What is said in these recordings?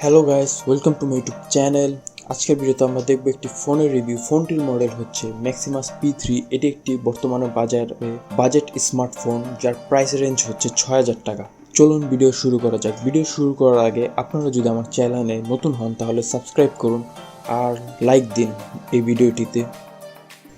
Hello guys, welcome to my YouTube channel. আজকের ভিডিওতে আমরা দেখব একটি ফোনের রিভিউ। ফোনটির মডেল হচ্ছে ম্যাক্সিমাস P3। এটি একটি বর্তমানে বাজারে বাজেট স্মার্টফোন, যার প্রাইস রেঞ্জ হচ্ছে ৬,০০০ টাকা। চলুন ভিডিও শুরু করা যাক। ভিডিও শুরু করার আগে আপনারা যদি আমার চ্যানেলে নতুন হন তাহলে সাবস্ক্রাইব করুন আর লাইক দিন এই ভিডিওটিতে।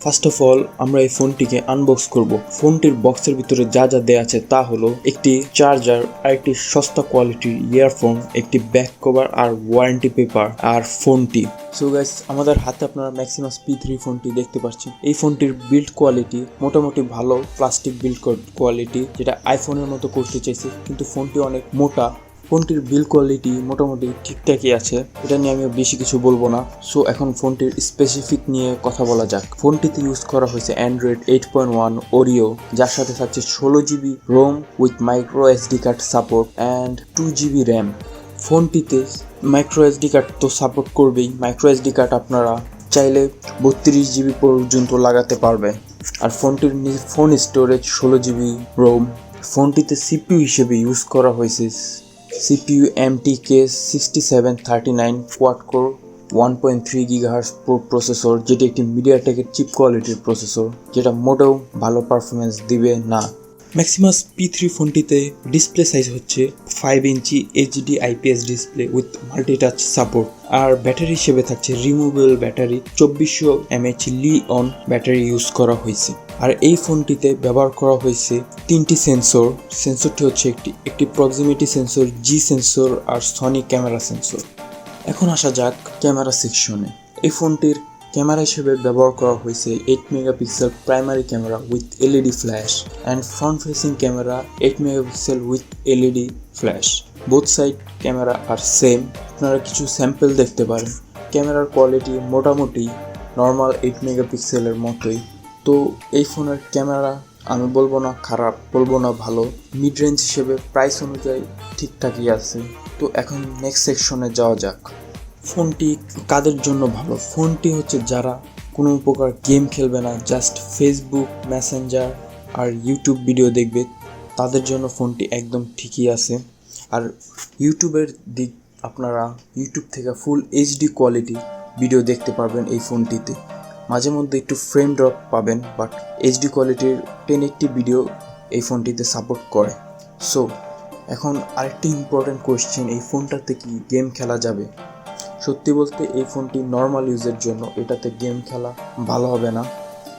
ফার্স্ট অফ অল আমরা এই ফোনটিকে আনবক্স করব। ফোনটির বক্সের ভিতরে যা যা দেয়া আছে তা হলো একটি চার্জার আর একটি সস্তা কোয়ালিটির ইয়ারফোন, একটি ব্যাক কভার আর ওয়ারেন্টি পেপার আর ফোনটি। সো গাইস, আমাদের হাতে আপনারা ম্যাক্সিমাস P3 ফোনটি দেখতে পাচ্ছেন। এই ফোনটির বিল্ড কোয়ালিটি মোটামুটি ভালো, প্লাস্টিক বিল্ড কোয়ালিটি, যেটা আইফোনের মতো করতে চাইছে, কিন্তু ফোনটি অনেক মোটা। ফোনটির বিল্ড কোয়ালিটি মোটামুটি ঠিকঠাকই আছে, এটা নিয়ে আমি বেশি কিছু বলবো না। সো এখন ফোনটির স্পেসিফিক নিয়ে কথা বলা যাক। ফোনটিতে ইউজ করা হয়েছে অ্যান্ড্রয়েড 8.1 ওরিও, যার সাথে থাকছে 16GB ROM with micro SD card support and 2GB RAM. ফোনটিতে মাইক্রো SD কার্ড তো সাপোর্ট করবেই, মাইক্রো SD কার্ড আপনারা চাইলে 32GB পর্যন্ত লাগাতে পারবে। আর ফোনটির ফোন স্টোরেজ 16GB রোম। ফোনটিতে CPU হিসেবে ইউজ করা হয়েছে CPU MTK 6739 quad core 1.3 GHz processor, যেটি একটি মিডিয়াটেকের চিপ কোয়ালিটির প্রসেসর, যেটা মোটেও ভালো পারফরমেন্স দিবে না। ম্যাক্সিমাস P3 ফোনটিতে ডিসপ্লে সাইজ হচ্ছে 5 inch HD IPS display with multitouch support. আর ব্যাটারি হিসেবে থাকছে removable battery, 2400 mAh Li ion battery use করা হয়েছে। আর এই ফোনটিতে ব্যবহার করা হয়েছে 3টি সেন্সর। সেন্সরটি হচ্ছে একটি প্রক্সিমিটি সেন্সর, জি সেন্সর আর সনি ক্যামেরা সেন্সর। এখন আসা যাক ক্যামেরা সেকশনে। এই ফোনটির ক্যামেরা হিসেবে ব্যবহার করা হয়েছে 8 megapixel primary camera with LED flash and front facing camera 8 megapixel with LED flash. Both side camera are same. আপনারা কিছু স্যাম্পল দেখতে পারেন। ক্যামেরার কোয়ালিটি মোটামুটি নর্মাল 8 মেগাপিক্সেলের মতোই। তো এই ফোনের ক্যামেরা আমি বলবো না খারাপ, বলবো না ভালো, মিড রেঞ্জ হিসেবে প্রাইস অনুযায়ী ঠিকঠাকই আছে। তো এখন নেক্সট সেকশনে যাওয়া যাক। ফোনটি কাদের জন্য ভালো? ফোনটি হচ্ছে যারা কোনো প্রকার গেম খেলবে না, জাস্ট ফেসবুক, মেসেঞ্জার আর ইউটিউব ভিডিও দেখবে, তাদের জন্য ফোনটি একদম ঠিকই আছে। আর ইউটিউবের দিক, আপনারা ইউটিউব থেকে ফুল HD কোয়ালিটি ভিডিও দেখতে পারবেন এই ফোনটিতে। মাঝে মধ্যে একটু ফ্রেম ড্রপ পাবেন, বাট HD কোয়ালিটির 1080 ভিডিও এই ফোনটিতে সাপোর্ট করে। সো এখন আরেকটি ইম্পর্টেন্ট কোয়েশ্চেন, এই ফোনটাতে কি গেম খেলা যাবে? সত্যি বলতে এই ফোনটি নর্মাল ইউজের জন্য, এটাতে গেম খেলা ভালো হবে না,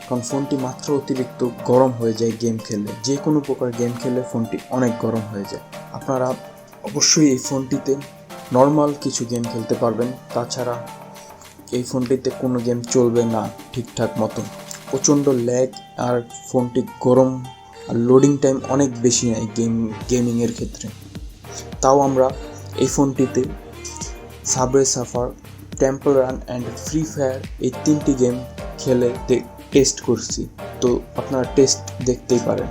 কারণ ফোনটি মাত্র অতিরিক্ত গরম হয়ে যায় গেম খেললে। যে কোনো প্রকার গেম খেললে ফোনটি অনেক গরম হয়ে যায়। আপনারা অবশ্যই এই ফোনটিতে নর্মাল কিছু গেম খেলতে পারবেন, তাছাড়া এই ফোনটিতে কোনো গেম চলবে না ঠিকঠাক মতো। প্রচণ্ড ল্যাগ আর ফোনটি গরম, আর লোডিং টাইম অনেক বেশি নেয় গেমিংয়ের ক্ষেত্রে। তাও আমরা এই ফোনটিতে Subway Surfer, Temple Run and Free Fire এই 3টি গেম খেলে টেস্ট করছি। তো আপনারা টেস্ট দেখতেই পারেন।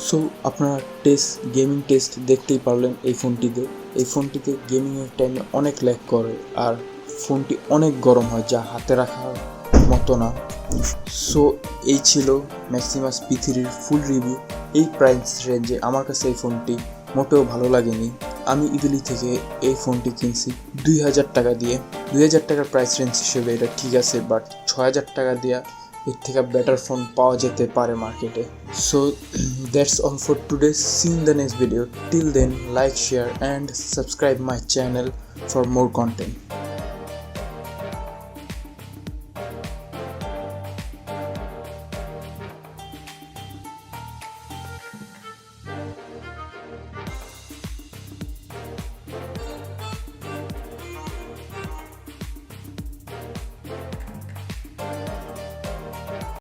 সো আপনারা গেমিং টেস্ট দেখতেই পারলেন এই ফোনটিতে গেমিংয়ের টাইমে অনেক ল্যাগ করে, আর ফোনটি অনেক গরম হয়, যা হাতে রাখার মতো না। সো এই ছিল ম্যাক্সিমাস P3-র ফুল রিভিউ। এই প্রাইস রেঞ্জে আমার কাছে এই ফোনটি মোটেও ভালো লাগেনি। আমি ইবিলি থেকে এই ফোনটি কিনছি 2000 টাকা দিয়ে। 2000 টাকার প্রাইস রেঞ্জ হিসেবে এটা ঠিক আছে, বাট 6000 টাকা দিয়ে এর থেকে বেটার ফোন পাওয়া যেতে পারে মার্কেটে। So that's all for today. See in the next video. Till then, like, share and subscribe my channel for more content.